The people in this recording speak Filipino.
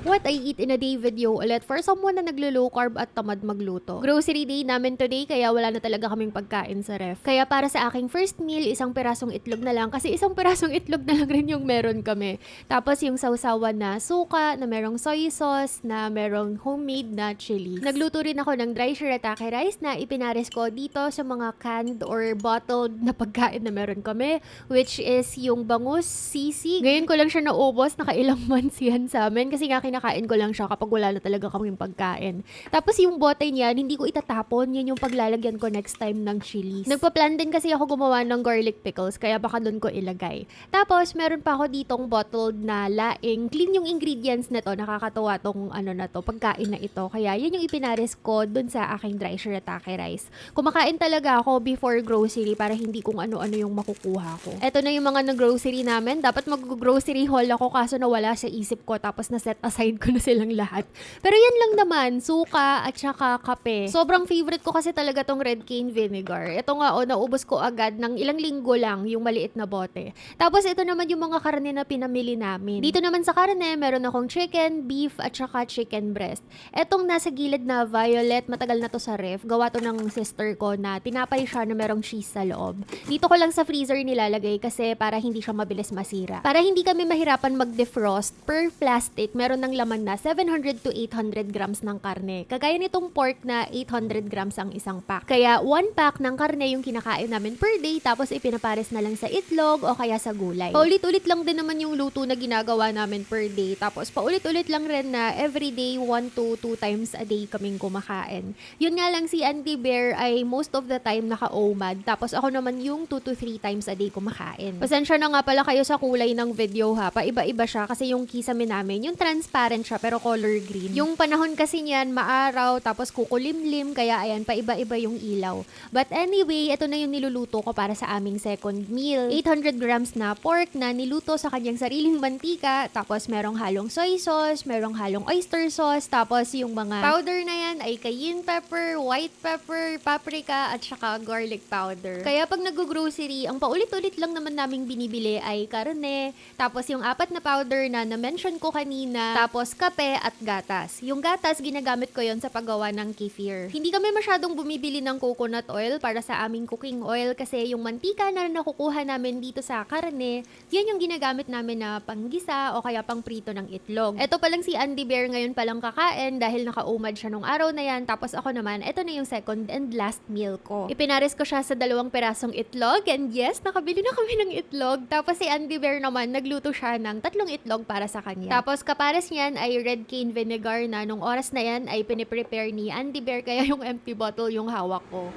What I eat in a day video ulit for someone na naglo-low carb at tamad magluto. Grocery day namin today kaya wala na talaga kaming pagkain sa ref. Kaya para sa aking first meal, isang pirasong itlog na lang kasi isang pirasong itlog na lang rin yung meron kami. Tapos yung sausawan na suka, na merong soy sauce, na merong homemade na chili. Nagluto rin ako ng dry shirataki rice na ipinares ko dito sa mga canned or bottled na pagkain na meron kami, which is yung bangus sisig. Ngayon ko lang siya naubos, nakailang months yan sa amin kasi nga kinakain ko lang siya kapag wala na talaga kaming pagkain. Tapos yung bote niyan, hindi ko itatapon. Yan yung paglalagyan ko next time ng chilies. Nagpa-plan din kasi ako gumawa ng garlic pickles, kaya baka doon ko ilagay. Tapos, meron pa ako ditong bottled na laing. Clean yung ingredients na to. Nakakatawa tong pagkain na ito. Kaya yan yung ipinares ko doon sa aking dry shirataki rice. Kumakain talaga ako before grocery para hindi kung ano-ano yung makukuha ko. Ito na yung mga nag-grocery namin. Dapat mag-grocery haul ako kaso nawala sa isip ko tapos na-set aside ko na silang lahat. Pero yan lang naman, suka at saka kape. Sobrang favorite ko kasi talaga tong red cane vinegar. Ito nga naubos ko agad ng ilang linggo lang yung maliit na bote. Tapos ito naman yung mga karne na pinamili namin. Dito naman sa karne, meron akong chicken, beef at saka chicken breast. Etong nasa gilid na violet, matagal na to sa ref. Gawa to ng sister ko na tinapay siya na merong cheese sa loob. Dito ko lang sa freezer nilalagay kasi para hindi siya mabilis masira. Para hindi kami mahirapan mag-defrost, per plastic, meron ng laman na 700 to 800 grams ng karne. Kagaya nitong pork na 800 grams ang isang pack. Kaya 1 pack ng karne yung kinakain namin per day tapos ipinapares na lang sa itlog o kaya sa gulay. Paulit-ulit lang din naman yung luto na ginagawa namin per day. Tapos paulit-ulit lang rin na everyday 1 to 2 times a day kaming kumakain. Yun nga lang si Auntie Bear ay most of the time naka-OMAD. Tapos ako naman yung 2 to 3 times a day kumakain. Pasensya na nga pala kayo sa kulay ng video ha. Paiba-iba siya kasi yung kisame namin, yung transparent siya pero color green. Yung panahon kasi niyan, maaraw, tapos kukulimlim, kaya ayan, paiba-iba yung ilaw. But anyway, ito na yung niluluto ko para sa aming second meal. 800 grams na pork na niluto sa kanyang sariling mantika, tapos merong halong soy sauce, merong halong oyster sauce, tapos yung mga powder na yan ay cayenne pepper, white pepper, paprika, at saka garlic powder. Kaya pag nag-grocery, ang paulit-ulit lang naman naming binibili ay karne, tapos yung 4 na powder na na-mention ko kanina, tapos kape at gatas. Yung gatas, ginagamit ko yon sa paggawa ng kefir. Hindi kami masyadong bumibili ng coconut oil para sa aming cooking oil kasi yung mantika na nakukuha namin dito sa karne, yan yung ginagamit namin na panggisa o kaya pang prito ng itlog. Ito palang si Andy Bear ngayon palang kakain dahil naka-umad siya nung araw na yan. Tapos ako naman, ito na yung second and last meal ko. Ipinares ko siya sa 2 pirasong itlog and yes, nakabili na kami ng itlog. Tapos si Andy Bear naman, nagluto siya ng 3 itlog para sa kanya. Tapos kapares niyan ay red cane vinegar na nung oras na yan ay piniprepare ni Andy Bear kaya yung empty bottle yung hawak ko.